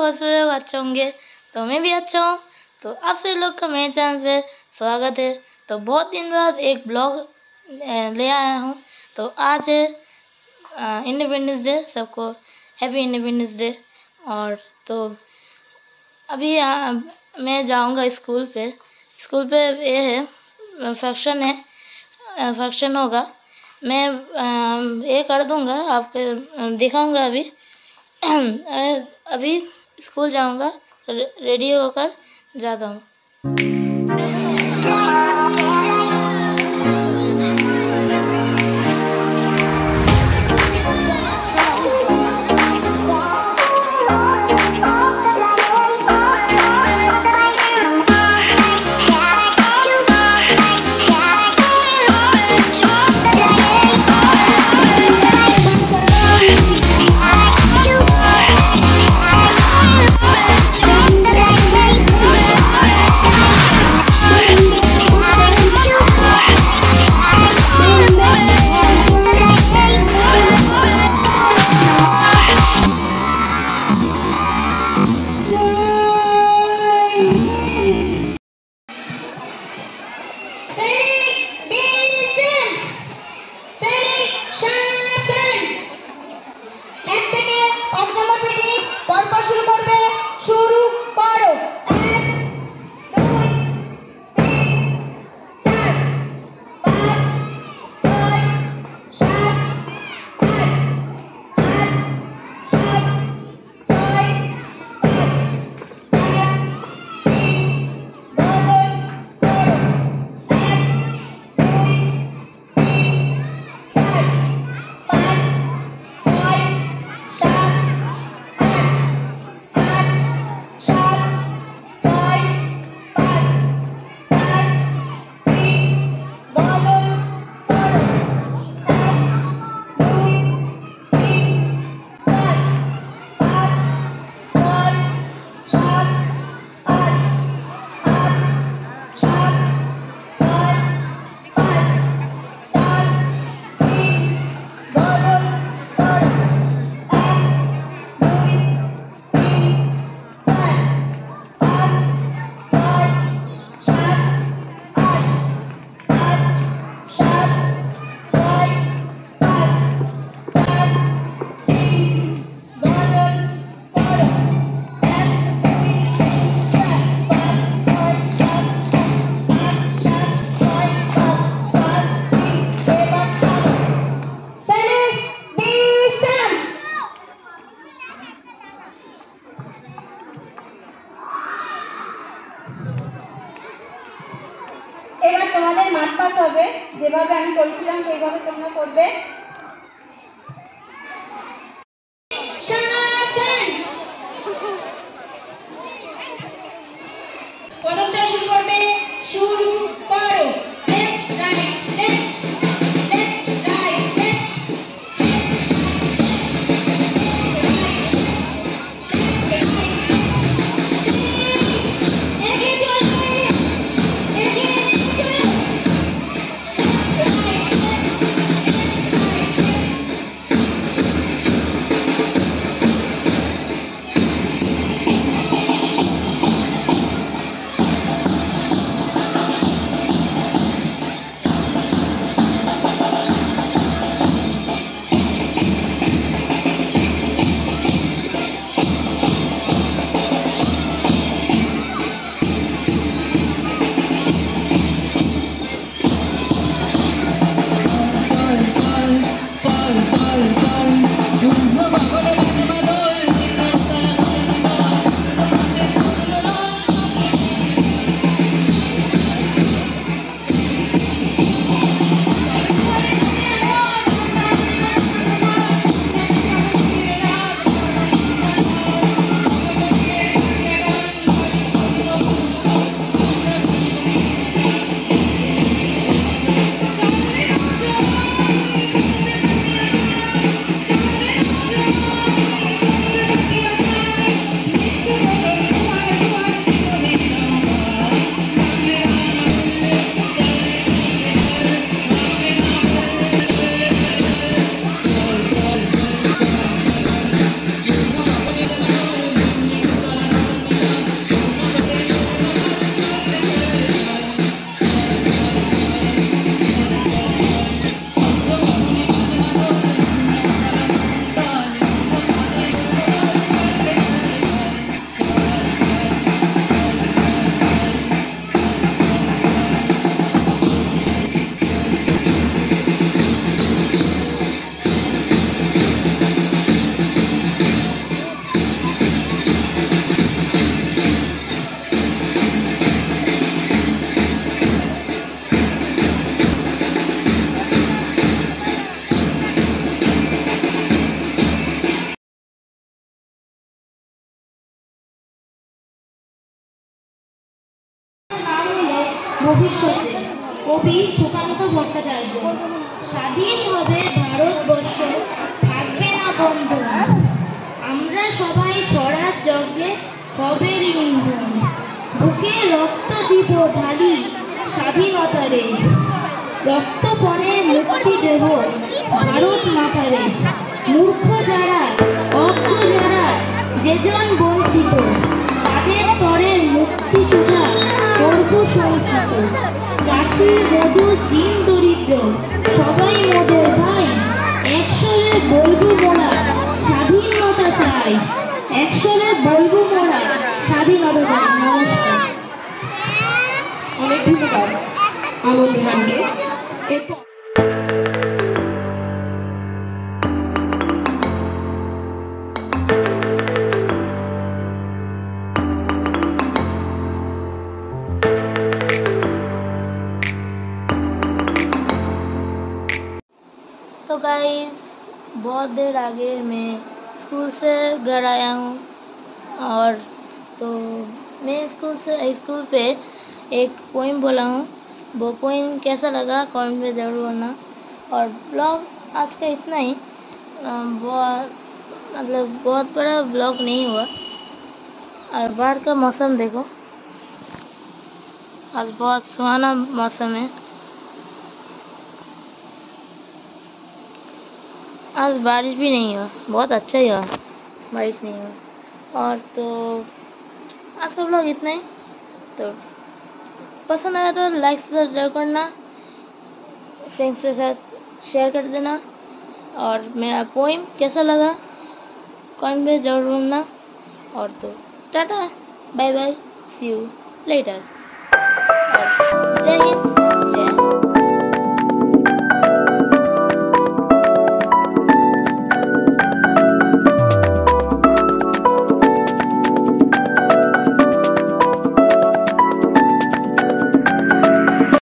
Host मेरे लोग अच्छे होंगे, तो मैं भी अच्छा हूँ। तो आप सभी लोग का मेरे चैनल पे स्वागत है। तो बहुत दिन बाद एक ब्लॉग ले आया हूँ। तो आज है इंडिपेंडेंस डे, सबको हैप्पी इंडिपेंडेंस डे। और तो अभी मैं जाऊँगा स्कूल पे ये है फंक्शन है, फंक्शन होगा। मैं ये कर दूँगा, आपको दिखाऊँगा अभी। अभी स्कूल जाऊँगा, रेडी होकर जाता हूँ। এবার তোমাদের মাঠ পাঠ হবে, যেভাবে আমি বলছিলাম সেইভাবে তোমরা করবে। প্রথমটা শুরু করবে, শুরু করো। Left right left left right left. এগিয়ে চলো, এগিয়ে চলো। স্বাধীন হবে ভারতবর্ষ, থাকবে না বন্ধন। আমরা সবাই স্বরাজ যজ্ঞে হবে ইন্ধন। বুকে রক্ত দিব ঢালি স্বাধীনতারে, রক্ত পরে মুক্তি দেব ভারত মাতারে। মূর্খ যারা, অজ্ঞ যারা, যেজন বঞ্চিত, তাদের তরে মুক্তি সুধা করব সঞ্চিত। চাষি মধু দিন দরিদ্র সবাই মোদের ভাই, একসরে বলবো মোরা স্বাধীনতা চাই, একসরে বলবো মোরা স্বাধীনতা চাই। নমস্কার। অনেক ধন্যবাদ আনন্দ ম্যামকে। এরপর तो गाइस, बहुत देर आगे मैं स्कूल से घर आया हूँ, और तो मैं स्कूल पे एक पोइम बोला हूँ। वो पोइम कैसा लगा कमेंट में ज़रूर बोलना। और ब्लॉग आज का इतना ही, बहुत बड़ा ब्लॉग नहीं हुआ। और बाहर का मौसम देखो, आज बहुत सुहाना मौसम है। आज बारिश भी नहीं हुआ, बहुत अच्छा ही हुआ, बारिश नहीं हुआ। और तो आज का ब्लॉग इतना ही। तो पसंद आया तो लाइक शेयर करना, फ्रेंड्स के साथ शेयर कर देना। और मेरा पोइम कैसा लगा कमेंट में ज़रूर बोलना। और तो tata, bye bye, see you later, और जय हिंद।